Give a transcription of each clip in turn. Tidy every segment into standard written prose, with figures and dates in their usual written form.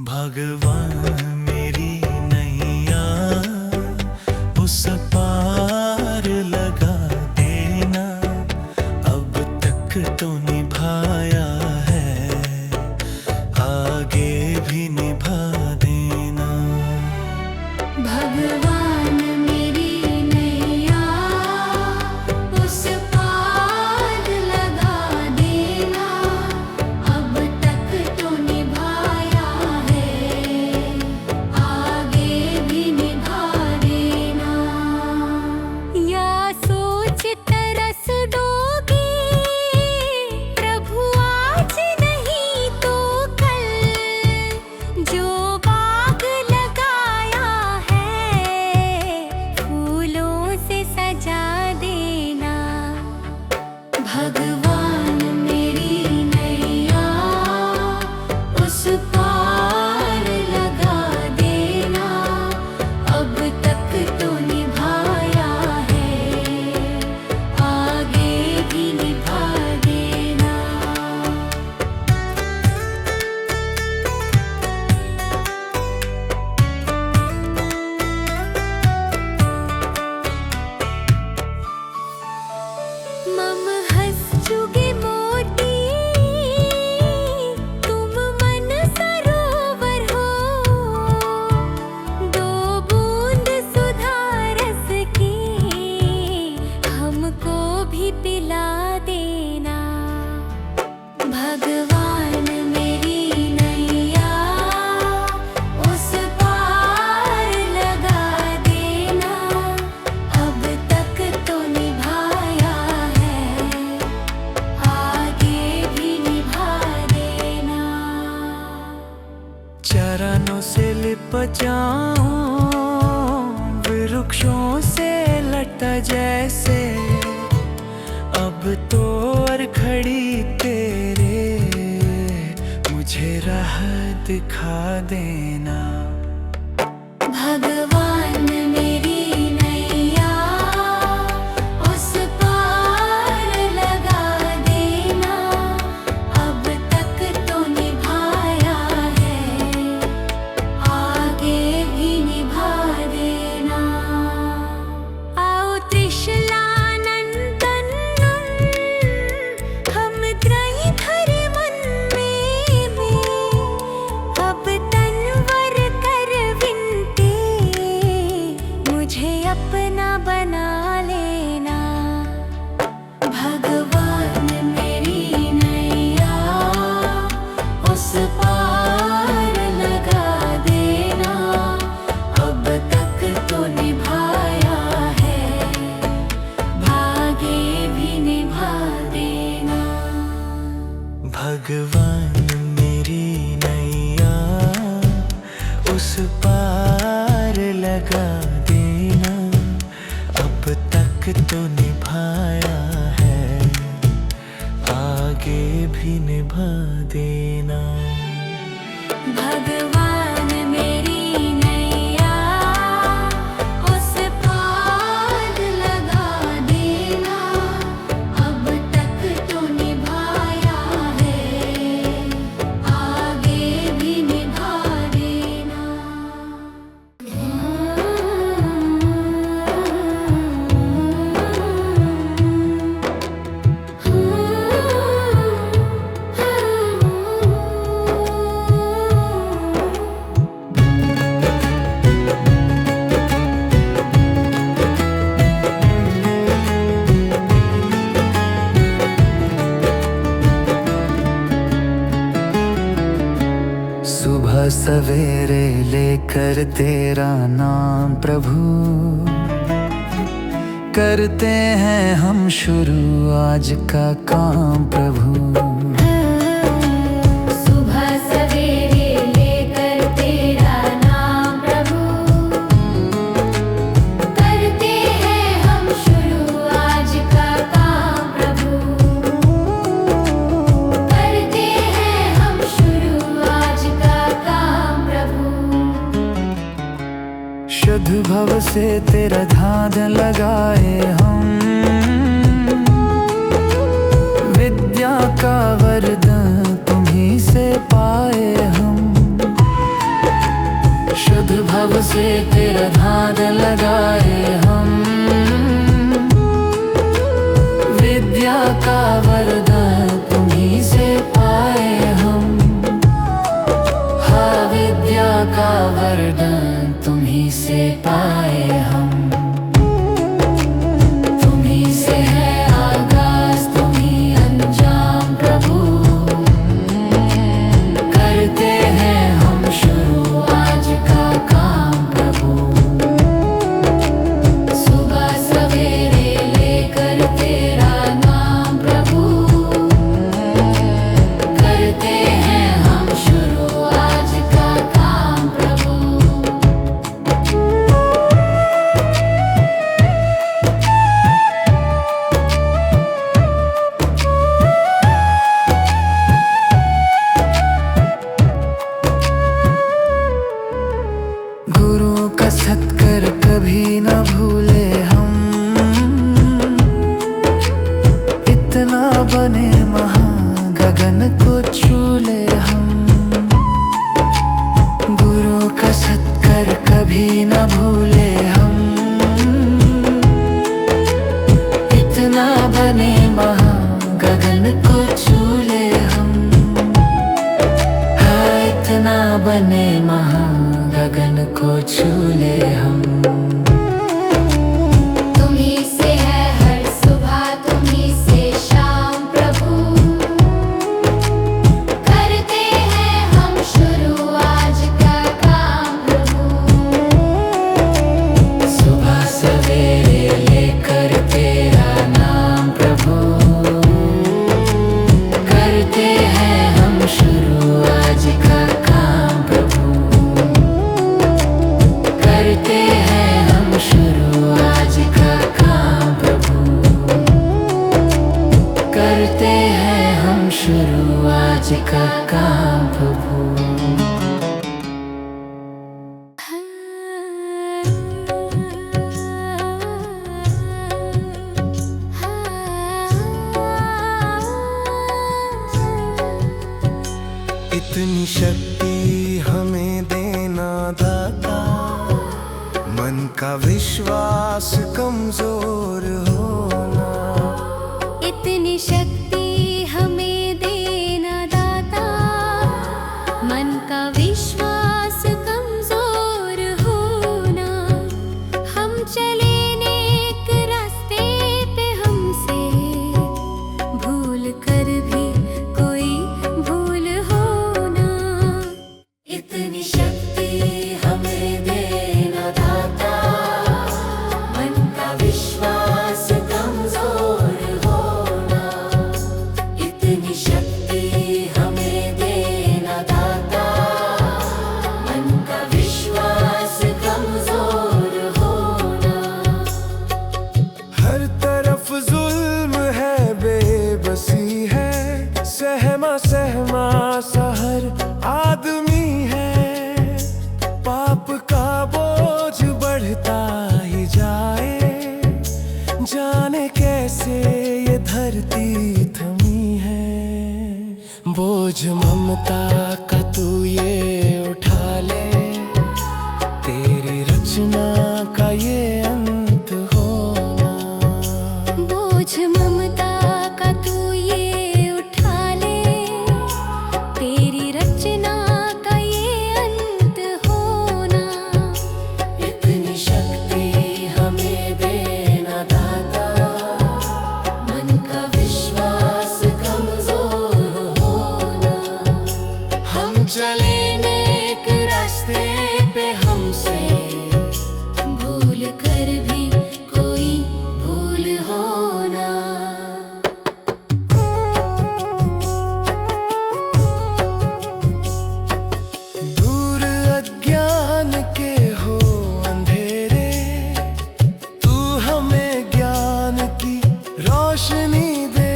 भगवान मेरी नैया उस पार लगा देना। अब तक तो निभाया है, आगे भी निभा देना। भगवान मेरी नैया उस पार लगा देना। अब तक तो निभाया है, आगे भी निभा देना। या सोच तरस डोगी प्रभु आज नहीं तो कल, जो बाग लगाया है फूलों से सजा देना। भगवान मेरी नैया उस पार लगा देना। अब तक तो निभाया है, आगे भी निभा देना। मम हंस चुगे मोती तुम मन सरोवर हो। दो बूंद सुधा रस की हमको भी पिला देना। भगवान मेरी नैया उस पार लगा देना। अब तक तो निभाया है, आगे भी निभा देना। चरणों से लिप जाऊं वृक्षों से लटा जैसे, अब तो और खड़ी तेरे मुझे राह दिखा देना। भगवान मेरी नैया उस पार लगा देना। अब तक तो निभाया है, आगे भी निभा देना। आओ त्रिशलानंदन हम त्रयी धरे मन में, अब तनवर कर विनती मुझे अपना बना लेना। भगवान मेरी नैया उस पार लगा देना। अब तक तो निभाया है, आगे भी निभा देना। भगवान मेरी नैया उस पार लगा देना। अब तक तो निभाया है, आगे भी निभा देना। भगवान मेरी नैया उस पार लगा देना। अब तक तो निभाया है, आगे भी निभा देना। सुबह सवेरे लेकर तेरा नाम प्रभु, करते हैं हम शुरू आज का काम प्रभु। सुबह सवेरे लेकर तेरा नाम प्रभु, करते हैं हम शुरू आज का काम प्रभु। करते हैं हम शुरू आज का काम प्रभु। शुद्ध भव से तेरा ध्यान लगाए हम, विद्या का वरदान तुम्हीं से पाए हम। से तेरा ध्यान लगाए हम। विद्या का वरदान तुम्हीं से पाए हम। हाँ, विद्या का वरदान तुम्हीं से पाए हम। तुम्हीं से है आगाज, तुम्हीं अंजाम प्रभु। करते हैं हम शुरू आज का काम प्रभु। सुबह सवेरे लेकर तेरा नाम प्रभु। करते हैं हम शुरू आज का काम प्रभु। गुरु का सत्कर कभी न भूले हम। इतना बने महान गगन को छू ले हम। गुरु का सत्कर कभी न भूले हम। इतना बने महान गगन को छू ले हम। हाँ, इतना बने महान गगन को छू ले हम। तुम्हीं से है हर सुबह, तुम्हीं से शाम प्रभु। करते हैं हम शुरू आज का काम प्रभु। सुबह सवेरे लेकर तेरा नाम प्रभु। करते हैं हम शुरू आज का काम प्रभु। करते हैं हम शुरू आज का काम प्रभु। करते हैं हम शुरू आज का काम प्रभु। इतनी शक्ति हमें देना दाता। मन का विश्वास कमजोर होना। इतनी शक्ति हमें देना दाता। मन का विश्वास कमजोर होना। हम चले नेक रास्ते पे, हमसे भूल कर भी कोई भूल होना। इतनी शक्ति हमें देना दाता। मन का विश्वास कमजोर होना। इतनी शक्ति हमें देना दाता। मन का विश्वास कमजोर होना। हर तरफ जुल्म है, बेबसी है। सहमा सहमा सा हर आदमी है। पाप का बोझ बढ़ता ही जाए। जाने कैसे ये धरती थमी है। बोझ ममता का तू ये उठा ले। तेरी रचना का ये अंत होना। बोझ ममता का तू ये उठा ले। तेरी रचना का ये अंत होना। इतनी शक्ति हमें देना दाता। मन का विश्वास कमजोर होना। हम चले नेक रास्ते पे, हमसे भूल कर भी कोई भूल होना। दूर अज्ञान के हो अंधेरे। तू हमें ज्ञान की रोशनी दे।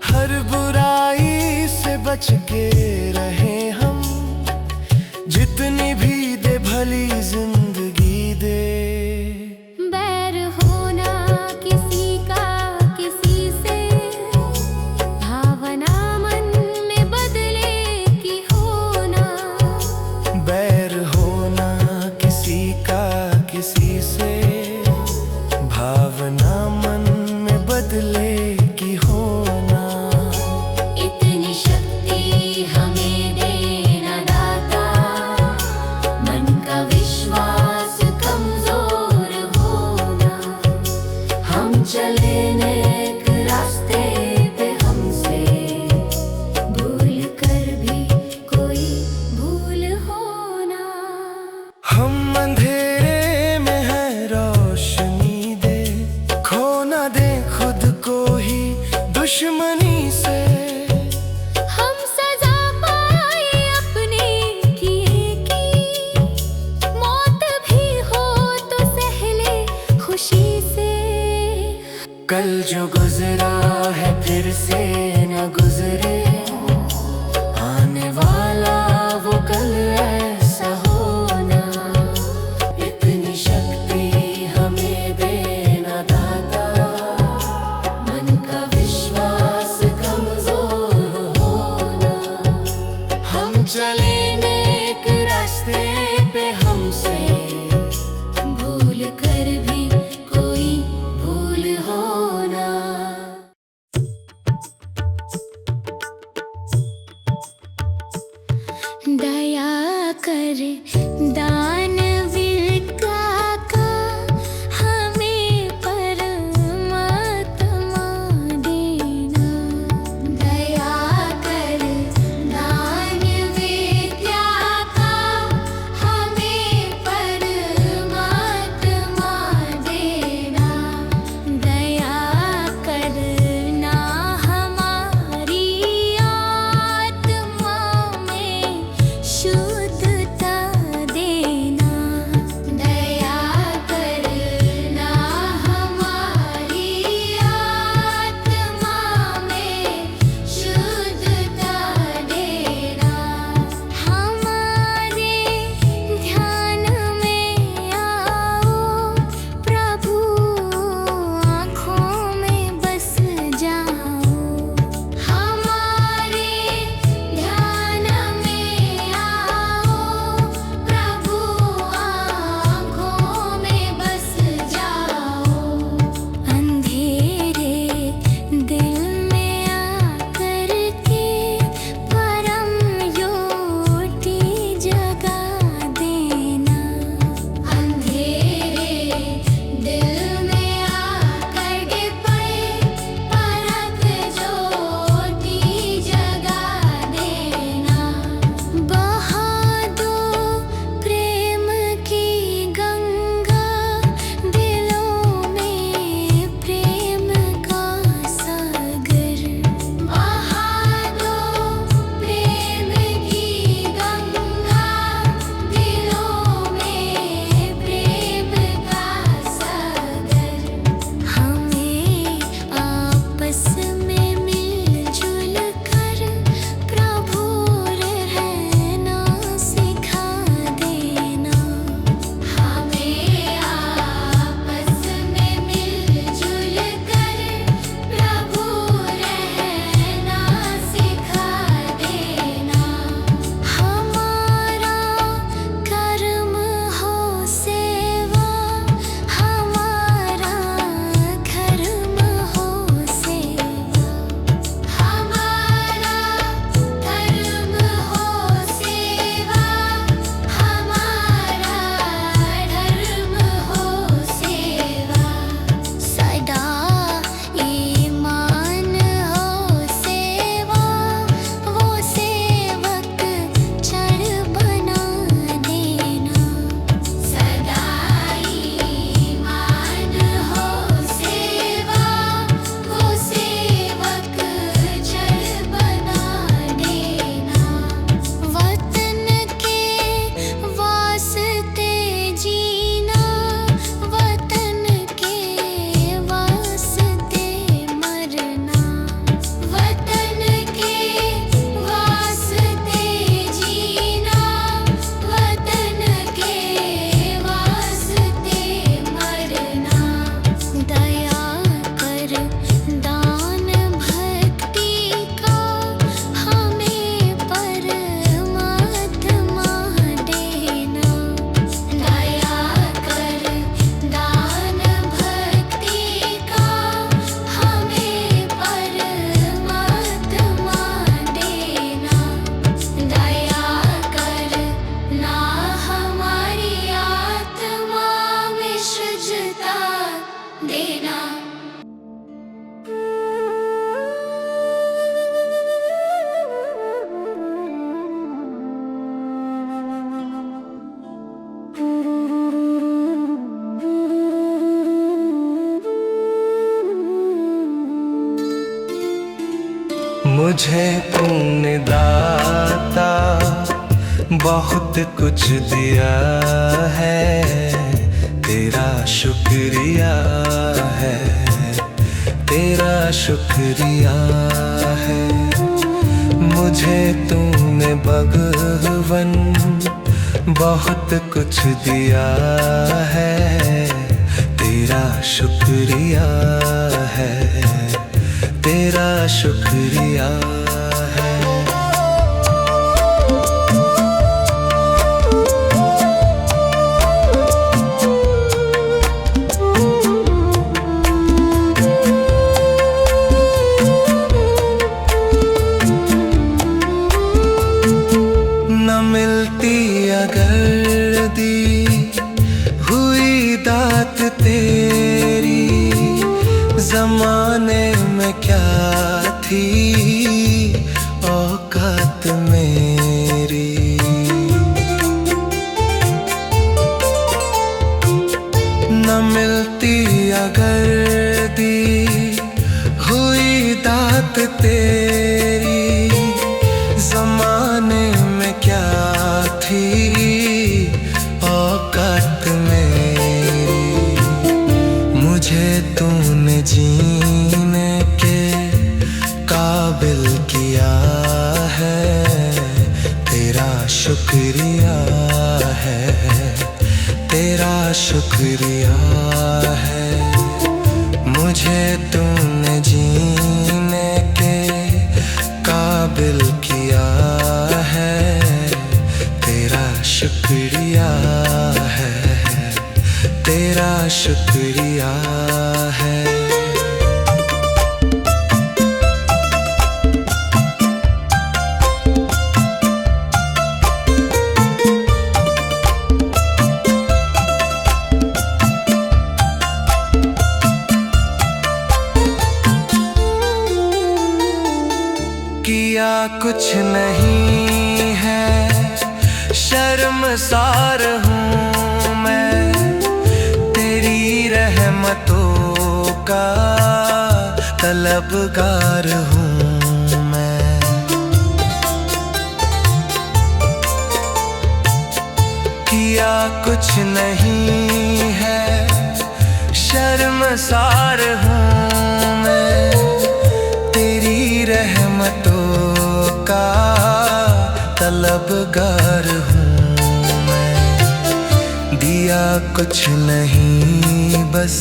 हर बुराई से बच के रहे हम। जितनी भी दे भली जिंदगी दे। बैर होना किसी का किसी से। भावना मन में बदले की होना। बैर होना जो गुजरा है फिर से न गुजरे, आने वाला वो कल ऐसा होना। इतनी शक्ति हमें देना दाता, मन का विश्वास कमजोर होना। हम चले नेक रास्ते पे, हमसे भूल कर भी कोई भूल होना। दया कर दानवीर का हमें परमात्मा देना। दया कर दानवीर का हमें परमात्मा देना। दया करना हमारी आत्मा में शुद्धता देना। दया करना हमारी आत्मा में शुद्धता देना। हमारे ध्यान में आओ प्रभु, आँखों में बस जाओ। हमारे ध्यान में आओ प्रभु, आँखों में बस जाओ। अंधेरे दिल में आकर के परम ज्योति जगा देना। अंधेरे दिल में आकर के परम ज्योति जगा देना। बहा दो प्रेम की गंगा, दिलों में प्रेम का सागर। बहा दो प्रेम की गंगा, दिलों में प्रेम का सागर। हमें आपस में मिलजुल कर प्रभु रहना सिखा देना। हमें आपस में मिलजुल कर प्रभु रहना सिखा देना। हमारा कर्म हो सेवा, हमारा धर्म हो सेवा। हमारा धर्म हो सेवा, हमारा धर्म हो सेवा। सदा ईमान हो सेवा, वो सेवक चढ़ बना देना। सदा ईमान हो सेवा, वो सेवक चढ़ बना देना। वतन के वास्ते जीना, वतन के वास्ते मरना। वतन के वास्ते जीना, वतन के वास्ते मरना। दया कर दान भक्ति का हमें परमात्मा देना। दया कर दान भक्ति का हमें परमात्मा देना। दया करना हमारी आत्मा में शुद्धता देना। मुझे तुमने दाता बहुत कुछ दिया है, तेरा शुक्रिया है। तेरा शुक्रिया है। मुझे तूने भगवन बहुत कुछ दिया है, तेरा शुक्रिया है, तेरा शुक्रिया है। न मिलती अगर दी हुई दात तेरी, जमाने में क्या थी औकात मेरी। न मिलती अगर दी हुई दात तेरी, जमाने में क्या थी औकात मेरी। मुझे तूने जीने के काबिल किया है, तेरा शुक्रिया है, तेरा शुक्रिया है। मुझे तूने जीने के काबिल किया है, तेरा शुक्रिया है, तेरा शुक्रिया है। किया कुछ नहीं है, शर्मसार हूँ मैं, तेरी रहमतों का तलबगार हूँ मैं। किया कुछ नहीं है, शर्मसार हूँ मैं, तेरी रहमतों का तलबगार हूँ मैं। दिया कुछ नहीं बस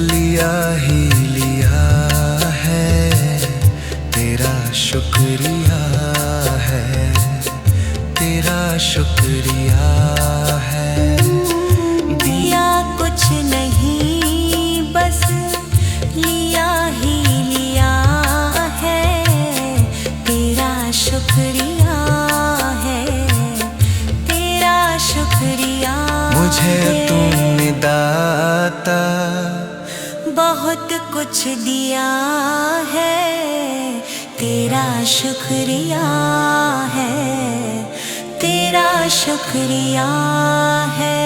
लिया ही लिया है, तेरा शुक्रिया है, तेरा शुक्रिया है। दिया कुछ नहीं बस लिया ही लिया है, तेरा शुक्रिया है, तेरा शुक्रिया। मुझे तूने दाता बहुत कुछ दिया है, तेरा शुक्रिया है, तेरा शुक्रिया है।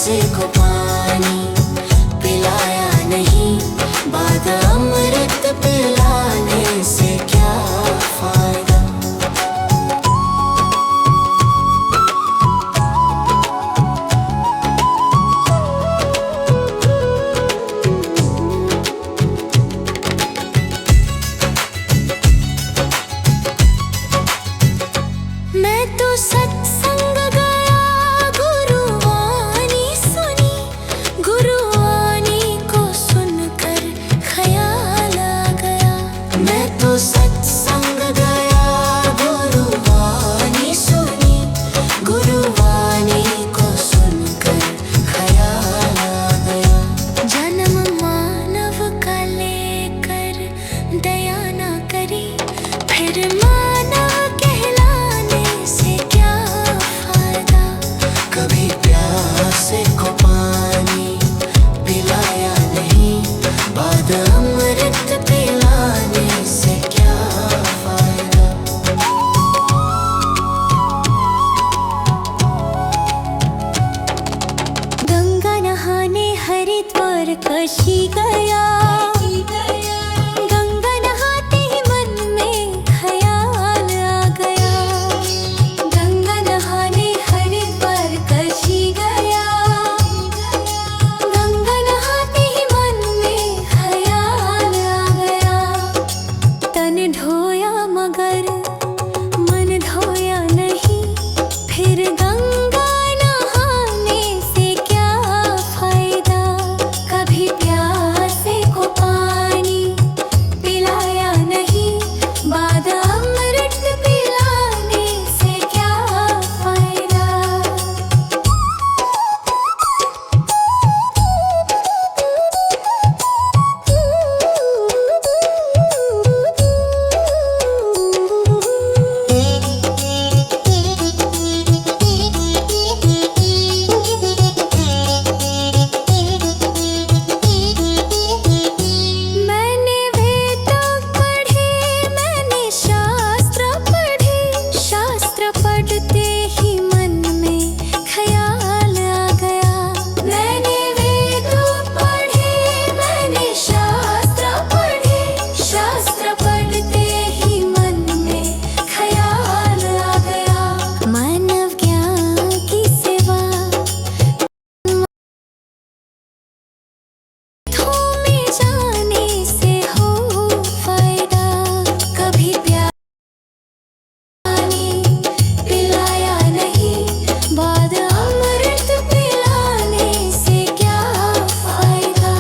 प्यासे को पानी पिलाया नहीं, बाद अमृत पिलाने से क्या फायदा। मैं तो सत्संग गया, गुरुवाणी सुनी, गुरुवाणी को सुनकर ख्याल आ गया। मैं तो सत्संग गया, गुरुवाणी सुनी, गुरुवाणी को सुनकर ख्याल आ गया। जन्म मानव का लेकर दया ना करी, फिर मानव कहलाने से क्या फायदा। कभी प्यासे को पानी पिलाया नहीं, बाद अमृत पिलाने से क्या फायदा। गंगा नहाने हरिद्वार काशी गया, गंगा नहाते ही मन में ख्याल आ गया। गंगा नहाने हरिद्वार काशी गया, गंगा नहाते ही मन में ख्याल आ गया। तन धोया मगर मन धोया नहीं, फिर गंगा नहाने से क्या फायदा। कभी प्यासे को पानी पिलाया नहीं, बाद अमृत पिलाने से क्या फायदा। मैंने वेद पढ़े, मैंने शास्त्र पढ़े, शास्त्र पढ़ते ही मन में ख्याल आ गया। मैंने वेद पढ़े, मैंने शास्त्र पढ़े, शास्त्र पढ़ते ही मन में ख्याल आ गया। मानव ज्ञान की सेवा में जाने से हो फायदा। कभी पानी पिलाया नहीं, बाद अमृत पिलाने से क्या फायदा।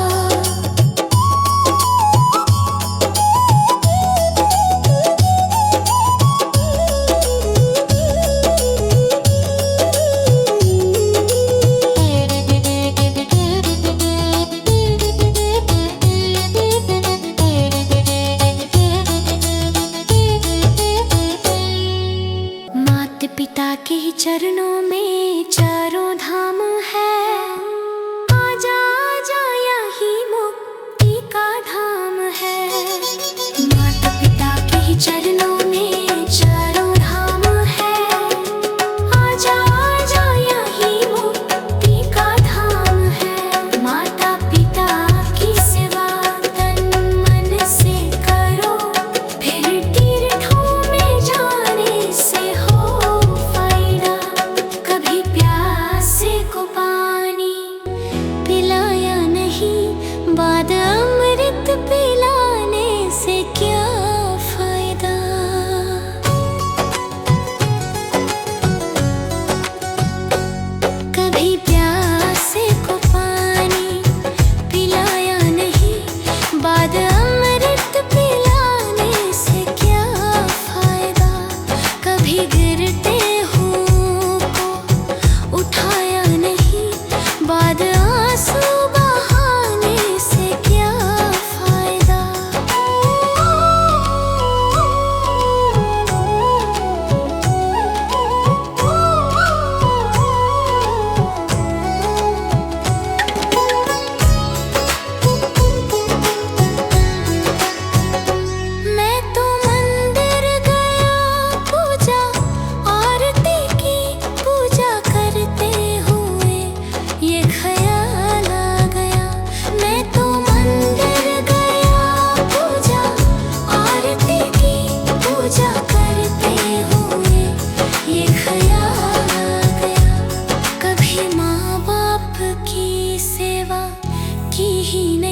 माता पिता के चरणों में चारों धाम है, आजा आजा यही मुक्ति का धाम है। माता पिता के चरणों में चारों धाम है, आजा आजा यही मुक्ति का धाम है। माता पिता की सेवा तन मन से करो, फिर तीर्थों में जाने से हो फायदा। कभी प्यासे को पानी पिलाया नहीं, बाद अमृत पिलाने से क्या फायदा। कभी प्यासे को पानी पिलाया नहीं, बाद अमृत पिलाने से क्या फायदा। कभी गिरते हुओं को उठाया नहीं, बाद आंसू बहाने से क्या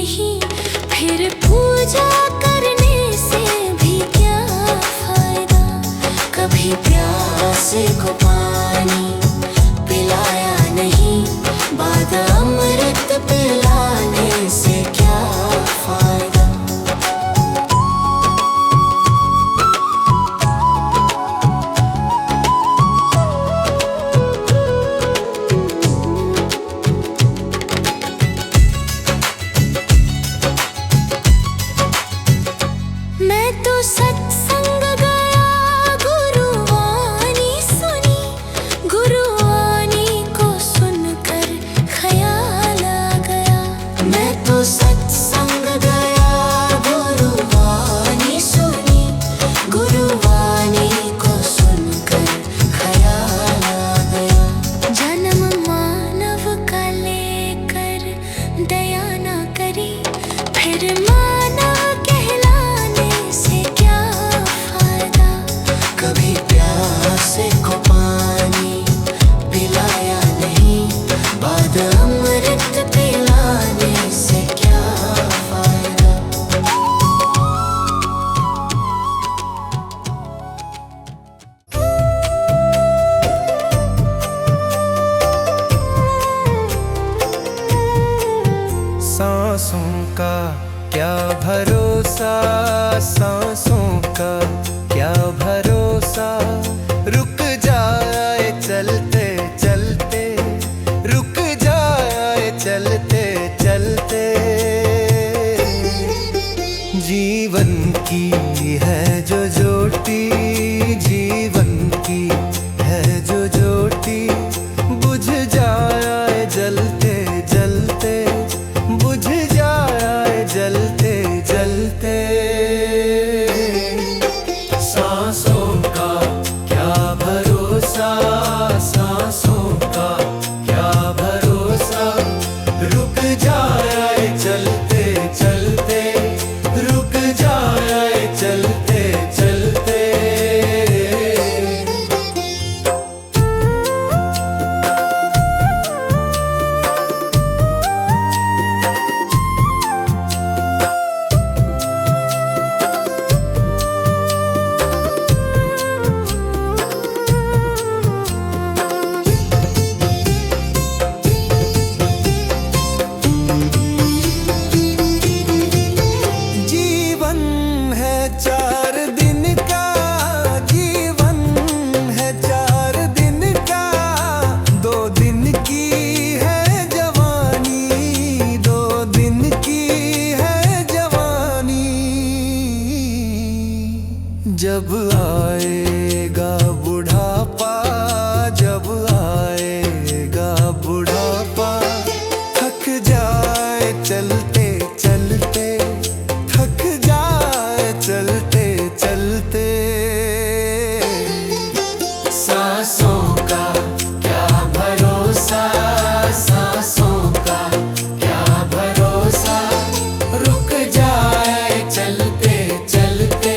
नहीं, फिर पूजा करने से भी क्या फायदा। कभी प्यासे को पानी पिलाया नहीं, बाद अमृत पिलाने से क्या फायदा। मैं तो सत्संग गया, गुरुवाणी सुनी, गुरुवाणी को सुनकर ख्याल आ गया। मैं तो सत्संग गया, गुरुवाणी सुनी, गुरुवाणी को सुनकर ख्याल आ गया। जन्म मानव का लेकर दया ना करी, फिर मानव कहलाने से क्या फायदा। कभी प्यासे को पानी पिलाया नहीं, बाद अमृत पिलाने से क्या फायदा। सांसों का क्या भरोसा, सांसों का क्या भरोसा। रुक जाए चलते चलते, रुक जाए चलते चलते। जीवन की है जो ज्योति, जीवन की है जो ज्योति। बुझ जाए जलते जलते, बुझ जाए जलते जलते। सांसों का क्या भरोसा, सांसों का क्या भरोसा। रुक जाए चलते चलते, रुक जाए चलते चलते। जीवन है 4 दिन का, जीवन है 4 दिन का। 2 दिन की है जवानी, 2 दिन की है जवानी। जब आएगा बुढ़ापा, जब आएगा बुढ़ापा। थक जाए चलते चलते, थक जाए चलते चलते। सांसों का क्या भरोसा, सांसों का क्या भरोसा। रुक जाए चलते चलते,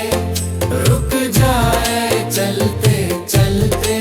रुक जाए चलते चलते।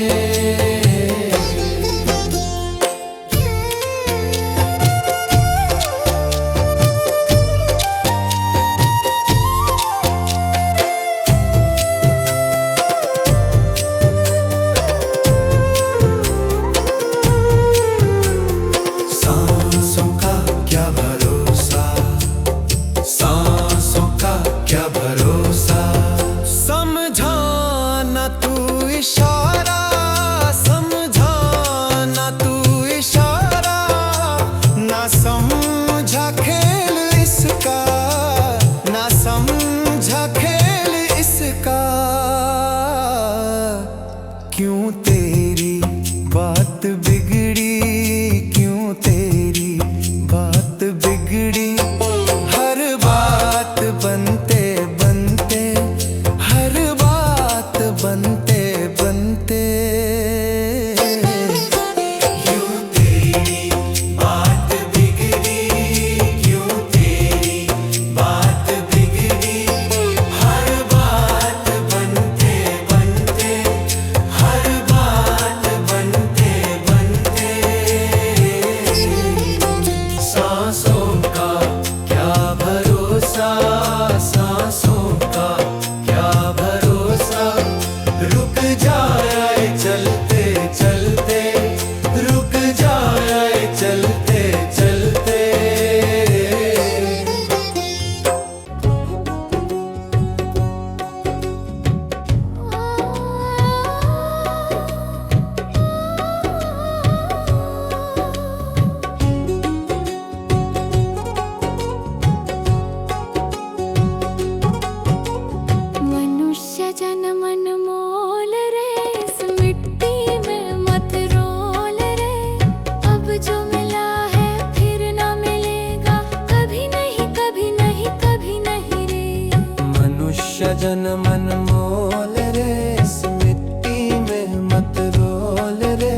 जन्म अनमोल रे, इस मिट्टी में मत रोल रे।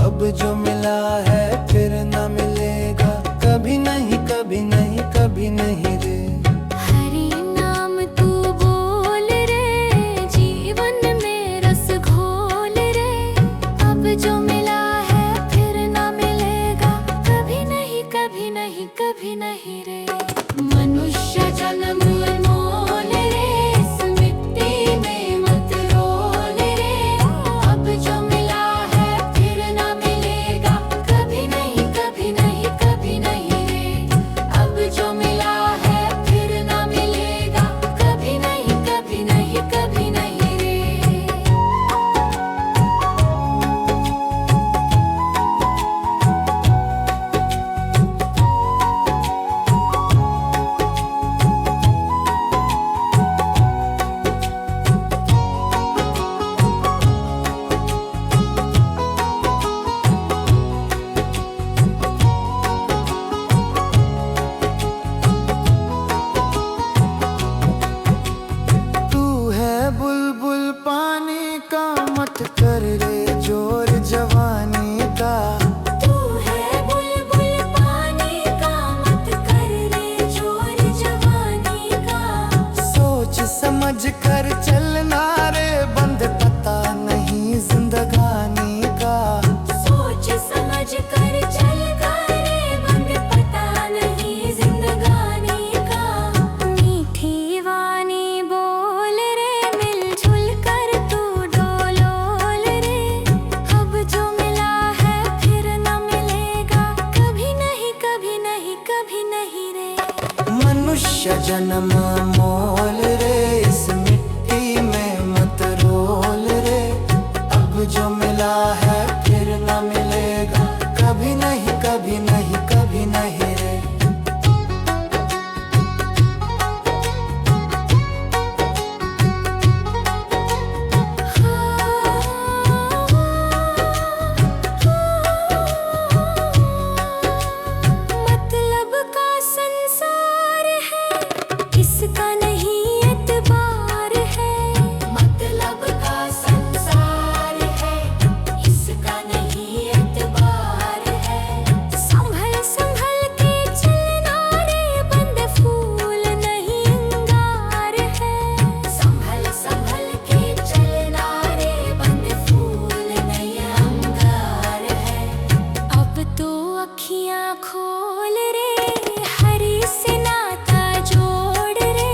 अब जो मिला है फिर न मिलेगा, कभी नहीं कभी नहीं कभी नहीं रे। हरि नाम तू बोल रे, जीवन में रस घोल रे। अब जो मिला है फिर ना मिलेगा, कभी नहीं कभी नहीं कभी नहीं रे। मनुष्य जन्म अनमोल रे, इस मिट्टी में मत रोल रे। अब जो मिला है फिर ना मिलेगा, कभी नहीं कभी नहीं कभी नहीं रे। अब जो मिला है फिर ना मिलेगा, कभी नहीं कभी नहीं कभी नहीं रे। तू है बुलबुल पानी का, मत कर रे जोर जवानी का। तू है बुलबुल पानी का, मत कर रे जोर जवानी का। सोच समझ कर चलना रे, बंद पता नहीं जिंदगानी का। सोच समझ कर चल रे, बंद पता नहीं जिंदगानी का। मीठी वाणी बोल रे, मिलजुल कर तू डोलोल रे। अब जो मिला है फिर ना मिलेगा, कभी नहीं कभी नहीं कभी नहीं रे। मनुष्य जन्म मोल रे, इस मिट्टी में मत रोल रे। अब जो मिला है फिर न मिलेगा, कभी नहीं कभी नहीं कभी नहीं रे। मतलब का संसार है, इसका नहीं एतबार है। मतलब का संसार है, इसका नहीं एतबार है। संभल संभल के चलना रे, बंद फूल नहीं अंगार है। संभल संभल के चलना रे, बंद फूल नहीं अंगार है। अब तो अखियां खोल रे, हरि से नाता जोड़ रे।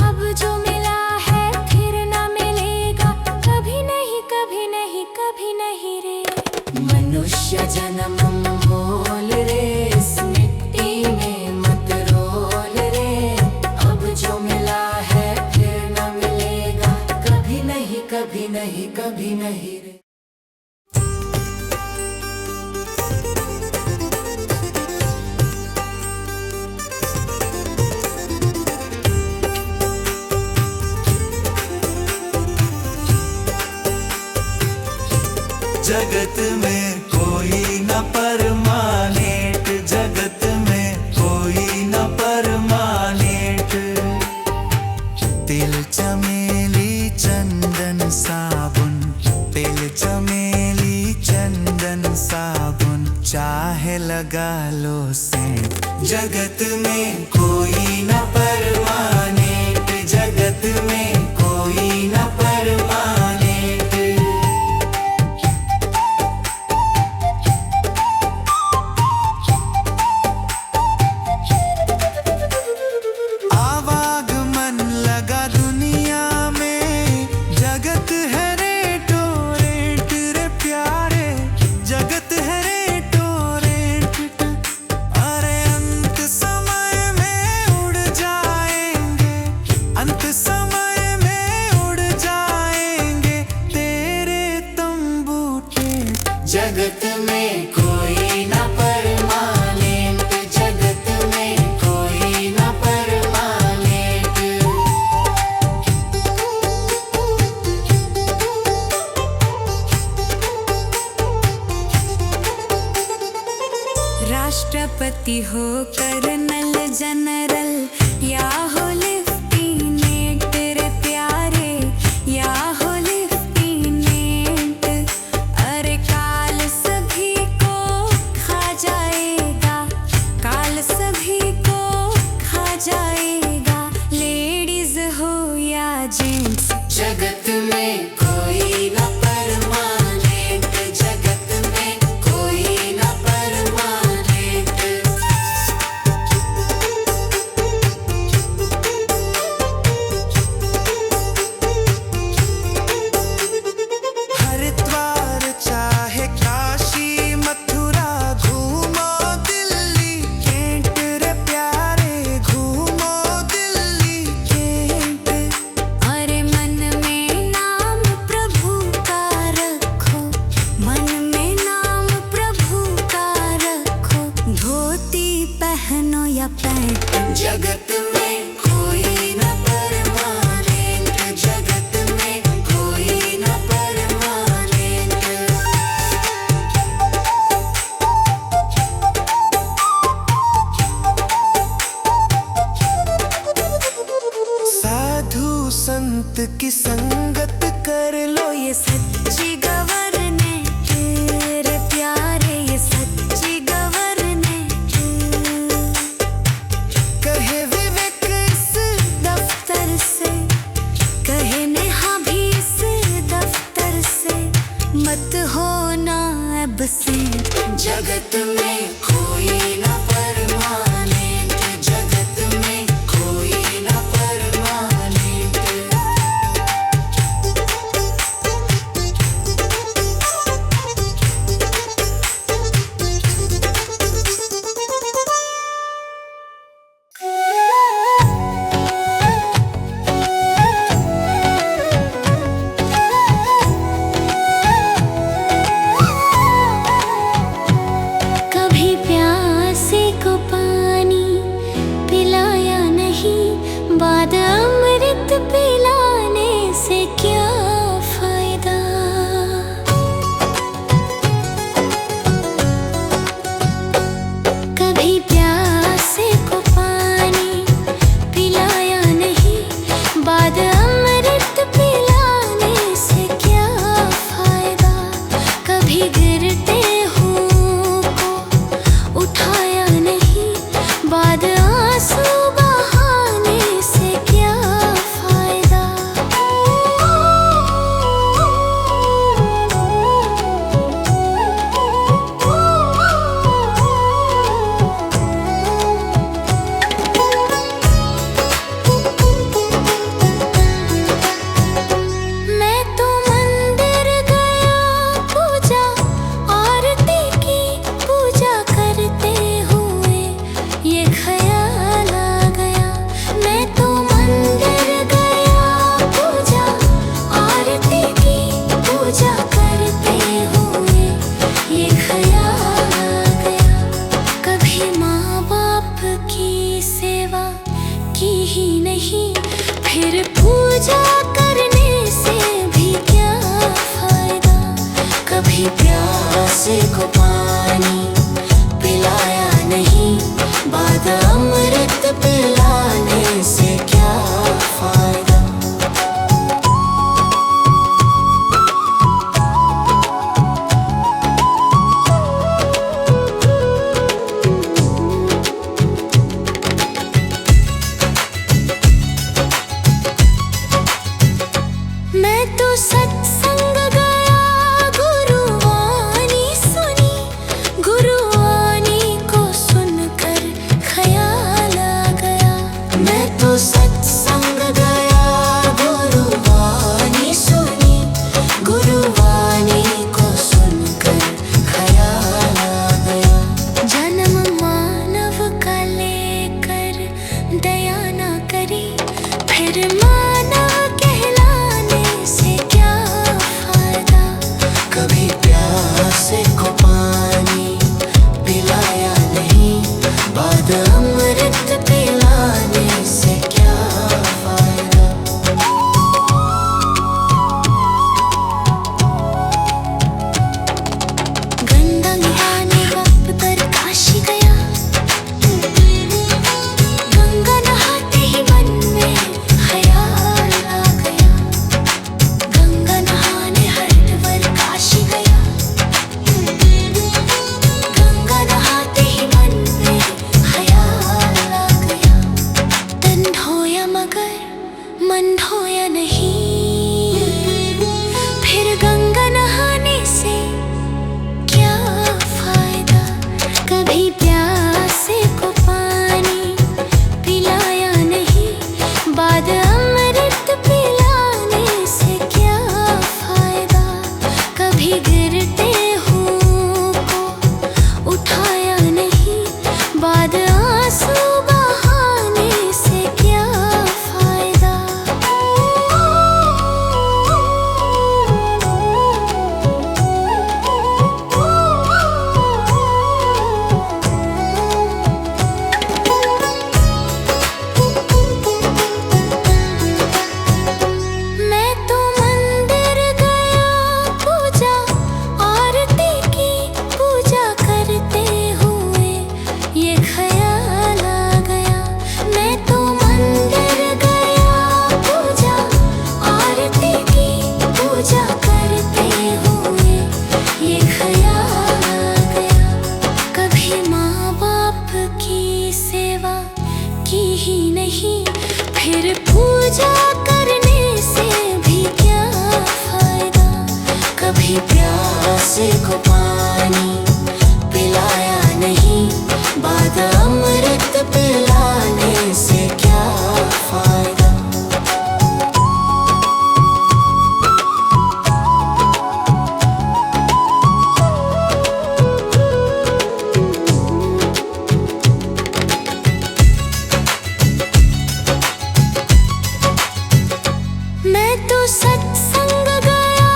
अब जो मिला है फिर ना मिलेगा, कभी नहीं कभी नहीं कभी नहीं रे। मनुष्य जन्म मोल रे, इस मिट्टी में मत रोल रे। अब जो मिला है फिर ना मिलेगा, कभी नहीं कभी नहीं कभी नहीं रे। जगत में कोई न परमानेंट, जगत में कोई न परमानेंट। तिल चमेली चंदन साबुन, तिल चमेली चंदन साबुन, चाहे लगा लो सेंट। जगत में कोई न परमानेंट, जगत में कोई न परमानेंट। आवागमन लगा दुनिया में, जगत है रेटो रेट रे प्यारे, जगत है रेटो रेट। अरे अंत समय में उड़ जाएंगे, अंत समय में उड़ जाएंगे तेरे तंबू टेंट। जगत में कोई न परमानेंट, जगत में कोई न परमानेंट। राष्ट्रपति हो कर्नल जनरल या हो लेफ्टिनेंट रे जगत में कोई न परमानेंट, जगत में कोई न परमानेंट। साधु संत की संगत कर लो, ये सच्ची गवर्नमेंट रे प्यारे, ये सच्ची गवर्नमेंट। कहे विवेक इस दफ्तर से, कहे नेहा भी इस दफ्तर से, मत होना एब्सेंट। जगत में कोई न परमानेंट, जगत में कोई न परमानेंट। कभी प्यासे को पानी पिलाया नहीं, बाद अमृत पिलाने से क्या फायदा। कभी प्यासे को पानी पिलाया नहीं, बाद अमृत पिलाने से क्या फायदा। कभी गिरते उठाया नहीं, बाद आंसू बहाने से क्या फायदा। मैं तो मंदिर गया पूजा आरती की, पूजा करते हुए ये ख्याल आ गया। मैं तो मंदिर गया पूजा आरती की, पूजा करते हुए ये ख्याल आ गया। कभी माँ बाप की सेवा की ही नहीं, फिर पूजा करने से भी क्या फायदा। कभी प्यासे को पानी पिलाया नहीं, बाद अमृत पिलाने से क्या फायदा। मैं तो सत्संग गया, गुरुवाणी सुनी, गुरुवाणी को सुनकर ख्याल आ गया। मैं तो सत्संग गया, गुरुवाणी सुनी, गुरुवाणी को सुनकर ख्याल आ गया। जन्म मानव का लेकर दया ना करी, फिर मानव कहलाने से क्या फायदा। कभी प्यासे को पानी पिलाया नहीं, बाद अमृत पिलाने से क्या नहीं, फिर पूजा करने से भी क्या फायदा। कभी प्यासे को पानी पिलाया नहीं, बाद अमृत पिलाने से क्या फायदा। मैं तो सत्संग गया,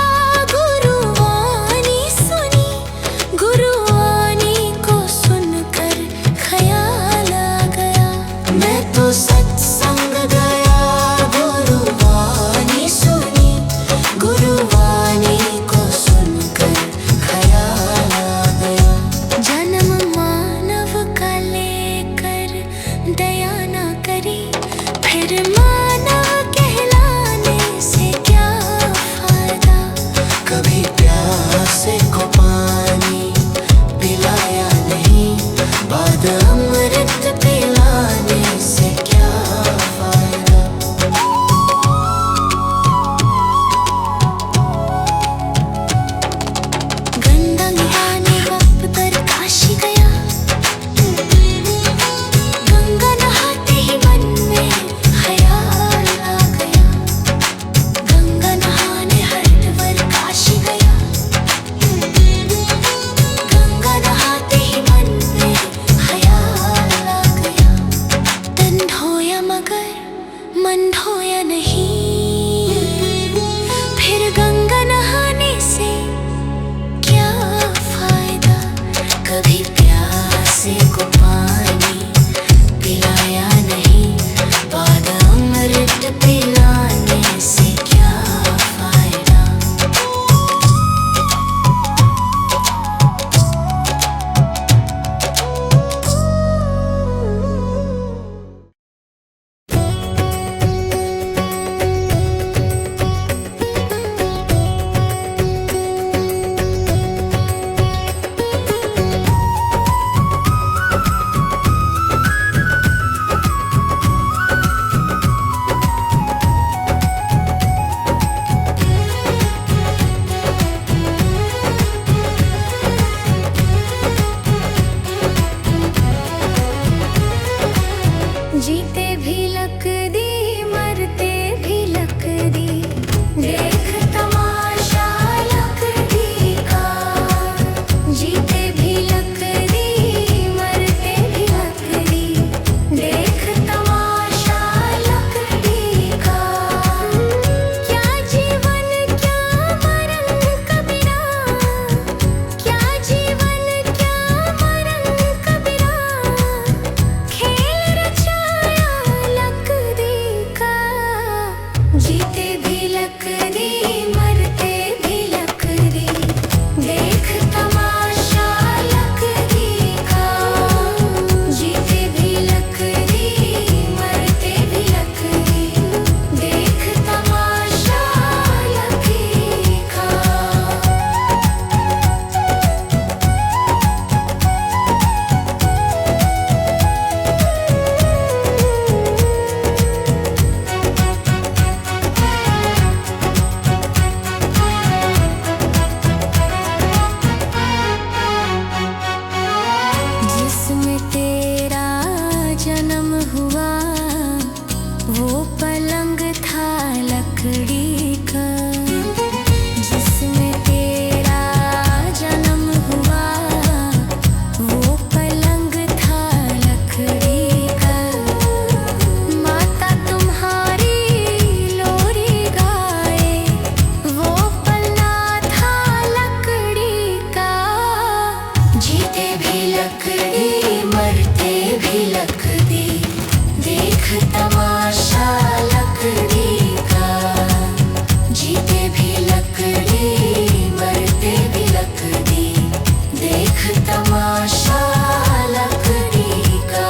गुरुवाणी सुनी, गुरुवाणी को सुनकर ख्याल आ गया। मैं तो सत्संग गया, गुरुवाणी सुनी, गुरुवाणी को सुनकर ख्याल आ गया। जन्म मानव का लेकर दया ना करी, फिर मानव कहलाने से क्या फायदा। कभी प्यासे को पानी पिलाया नहीं, बाद अमृत पिलाने से क्या फायदा। गंगा नहाने वक्त पर काशी गया, गंगा नहाते ही मन में ख्याल आ गया। गंगा नहाने हरिद्वार काशी गया, गंगा नहाते ही मन में ख्याल आ गया। तन धोया मगर मन धोया नहीं, फिर गंगा नहाने से क्या फायदा। कभी प्यासे को पानी पिलाया नहीं, बाद अमृत पिलाने से क्या फायदा। जीते भी लक दी, मरते भी लक दी, देख तमाशा लक दी का। जीते भी लक दी, मरते भी लक दी, देख तमाशा लक दी का। क्या जीवन क्या मरण कबीरा, क्या जीवन क्या मरण कबीरा। खेल रचाया लक दी का। जीते भी लक दी, मरते भी लक दी, देख तमाशा लक दी का। जीते भी लक दी, मरते भी लक दी, देख तमाशा लक दी का। जिसमें तेरा जन्म हुआ, वो पलंग था लकड़ी का। जिसमें तेरा जन्म हुआ, वो पलंग था लकड़ी का। माता तुम्हारी लोरी गाए, वो पलना था लकड़ी का। जीते भी लकड़ी, मरते भी लकड़ी, देख तमाशा लकड़ी का। जीते भी लकड़ी, मरते भी लकड़ी, देख तमाशा लकड़ी का।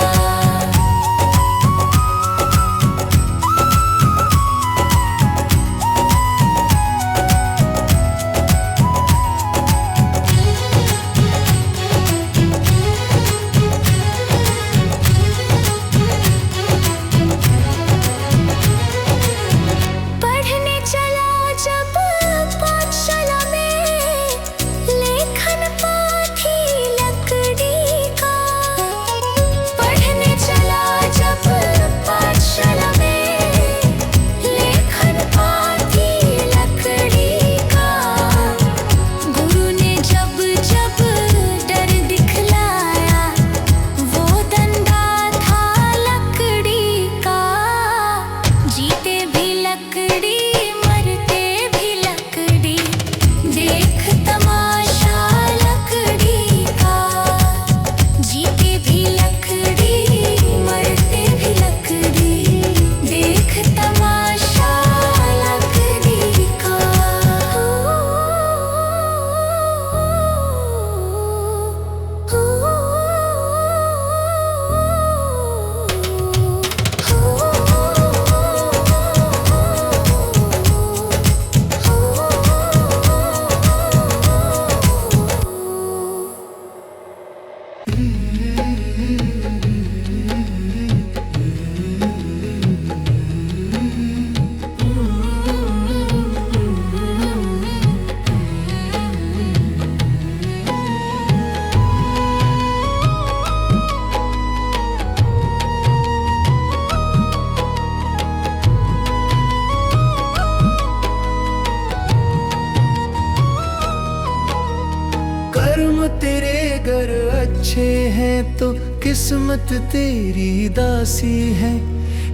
अच्छे हैं तो किस्मत तेरी दासी है,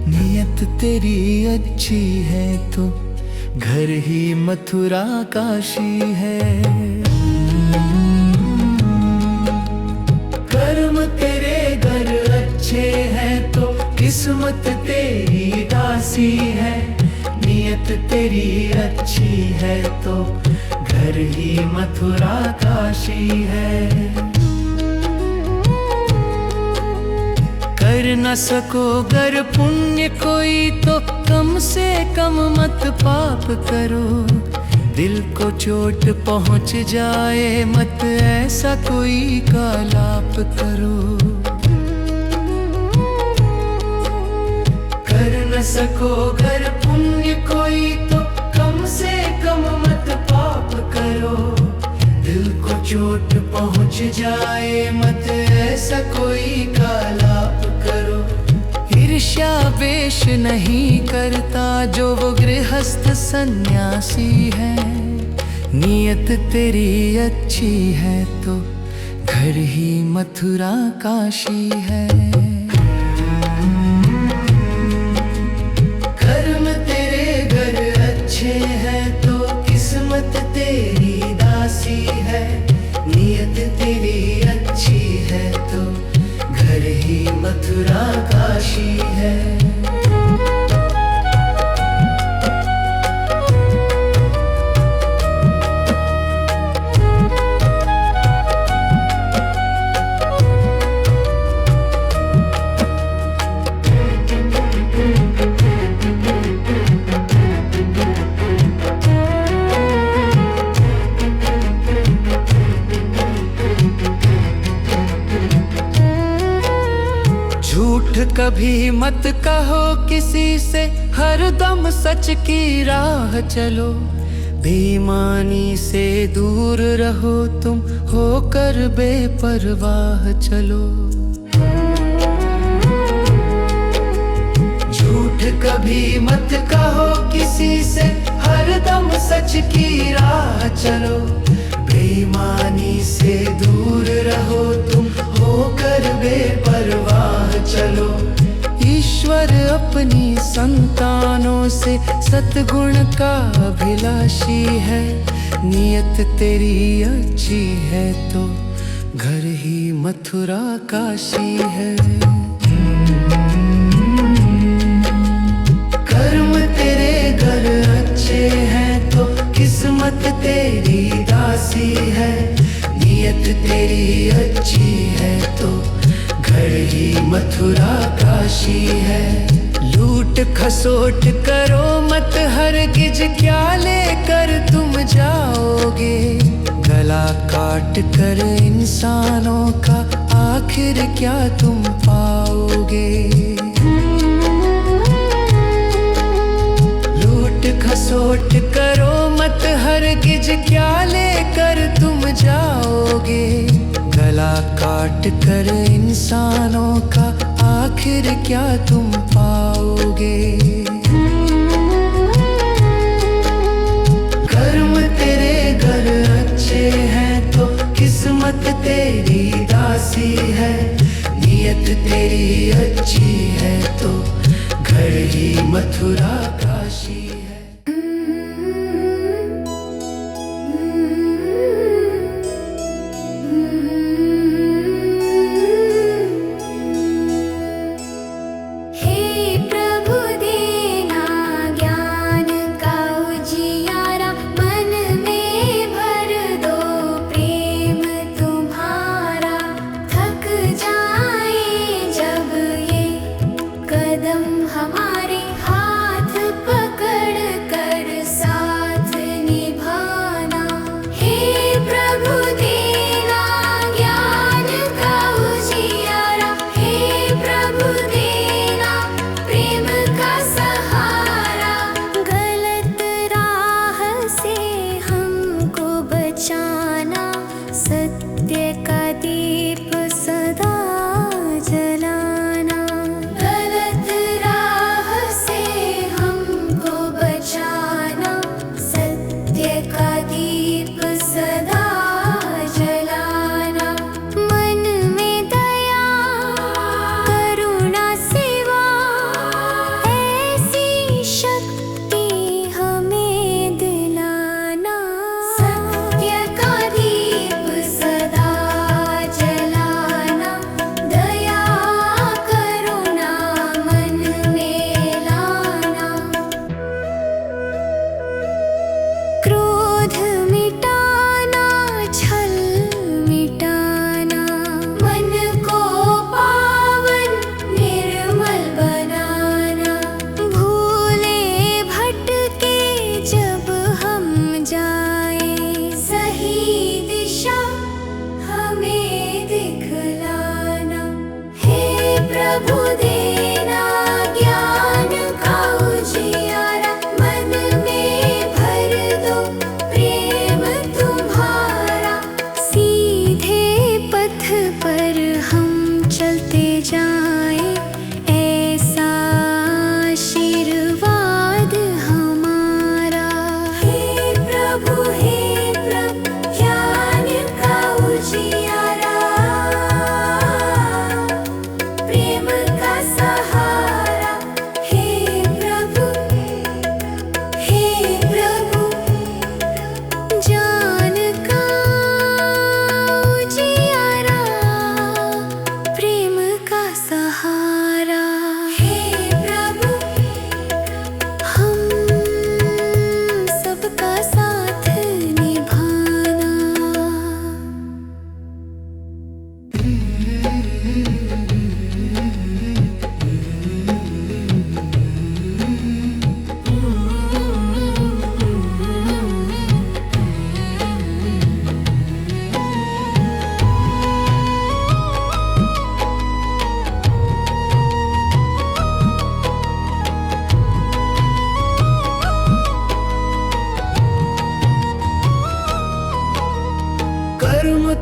नियत तेरी अच्छी है तो घर ही मथुरा काशी है। कर्म तेरे घर अच्छे हैं तो किस्मत तेरी दासी है, नियत तेरी अच्छी है तो घर ही मथुरा काशी है। कर न सको गर पुण्य कोई तो कम से कम मत पाप करो, दिल को चोट पहुंच जाए मत ऐसा कोई कालाप करो। कर न सको गर पुण्य कोई तो कम से कम मत पाप करो, दिल को चोट पहुंच जाए मत ऐसा कोई कालाप करो। ईर्ष्या वेश नहीं करता जो वो गृहस्थ सन्यासी है, नियत तेरी अच्छी है तो घर ही मथुरा काशी है। कर्म तेरे घर अच्छे हैं तो किस्मत तेरी दासी है, नियत तेरी अच्छी है तो घर ही मथुरा काशी है। झूठ कभी मत कहो किसी से, हरदम सच की राह चलो, बेईमानी से दूर रहो तुम होकर बेपरवाह चलो। झूठ कभी मत कहो किसी से, हरदम सच की राह चलो, बेईमानी से दूर रहो तुम होकर बेपरवाह चलो। ईश्वर अपनी संतानों से सद्गुण का अभिलाषी है, नियत तेरी अच्छी है तो घर ही मथुरा काशी है। कर्म तेरे घर अच्छे हैं तो किस्मत तेरी दासी है, नियत तेरी अच्छी है तो घर ही मथुरा काशी है। लूट खसोट करो मत हरगिज, क्या लेकर तुम जाओगे, गला काट कर इंसानों का आखिर क्या तुम पाओगे। लूट खसोट करो मत हरगिज, क्या लेकर तुम जाओगे, गला काट कर इंसानों का आखिर क्या तुम पाओगे। कर्म तेरे घर अच्छे हैं तो किस्मत तेरी दासी है, नियत तेरी अच्छी है तो घर ही मथुरा काशी है। हमारे हाथ पकड़ कर साथ निभाना, हे प्रभु देना ज्ञान का उजियारा, हे प्रभु देना प्रेम का सहारा। गलत राह से हमको बचाना, सत्य का दीप सदा जलाना। गलत राह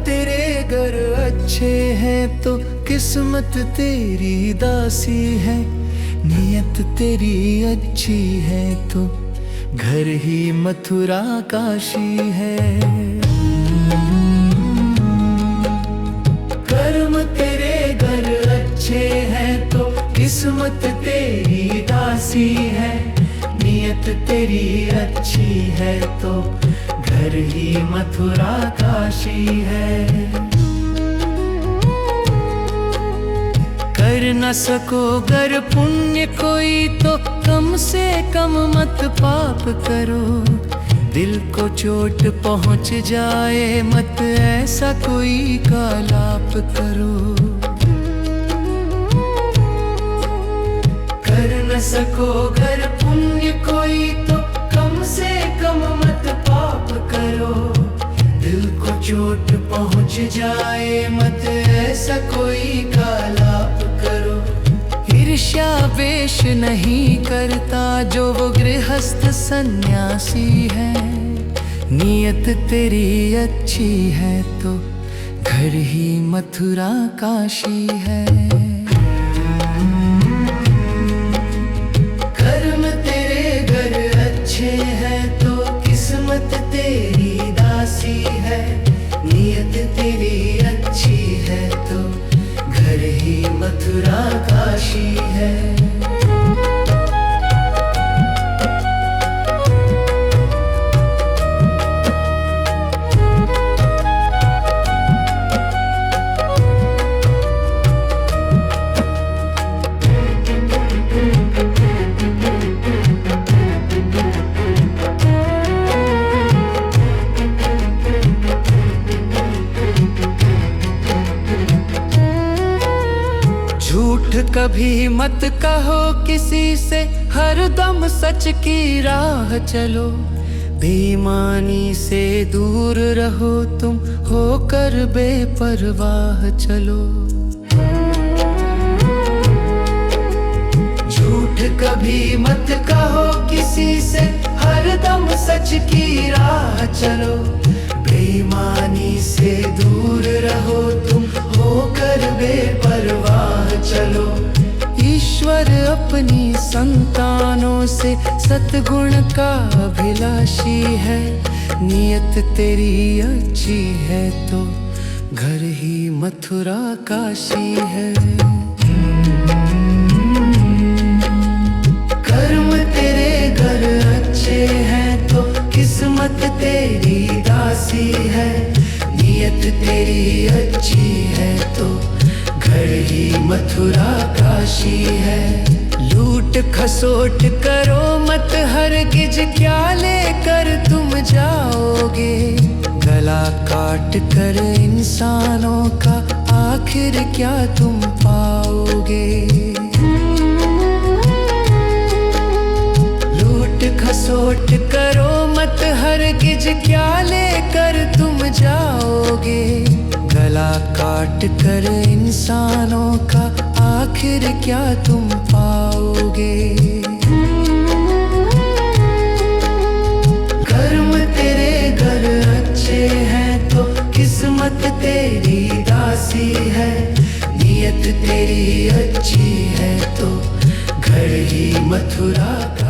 तेरे घर अच्छे हैं तो किस्मत तेरी दासी है, नियत तेरी अच्छी है तो घर ही मथुरा काशी है। कर्म तेरे घर अच्छे हैं तो किस्मत तेरी दासी है, नियत तेरी अच्छी है तो घर ही मथुरा काशी है। कर न सको गर पुण्य कोई तो कम से कम मत पाप करो, दिल को चोट पहुंच जाए मत ऐसा कोई कालाप करो। कर न सको गर पुण्य कोई तो कम से कम मत पाप करो, दिल को चोट पहुंच जाए मत ऐसा कोई कालाप करो। ईर्ष्या वेश नहीं करता जो वो गृहस्थ सन्यासी है, नियत तेरी अच्छी है तो घर ही मथुरा काशी है। कर्म तेरे घर अच्छे हैं तो किस्मत तेरी दासी है, नियत तेरी अच्छी है तो घर ही मथुरा काशी है। झूठ कभी मत कहो किसी से, हरदम सच की राह चलो। बेईमानी से दूर रहो तुम, होकर बेपरवाह चलो। झूठ कभी मत कहो किसी से, हरदम सच की राह चलो। बेईमानी से दूर रहो तुम, होकर बेपरवाह चलो। ईश्वर अपनी संतानों से सद्गुण का अभिलाषी है, नियत तेरी अच्छी है तो घर ही मथुरा काशी है। कर्म तेरे घर अच्छे हैं तो किस्मत तेरी दासी है, नियत तेरी अच्छी है तो घर ही मथुरा काशी है। लूट खसोट करो मत हरगिज, क्या लेकर तुम जाओगे। गला काट कर इंसानों का आखिर क्या तुम पाओगे। लूट खसोट करो मत हरगिज, क्या लेकर तुम जाओगे। गला काट कर इंसानों का आखिर क्या तुम पाओगे। कर्म तेरे घर अच्छे हैं तो किस्मत तेरी दासी है, नियत तेरी अच्छी है तो घर ही मथुरा का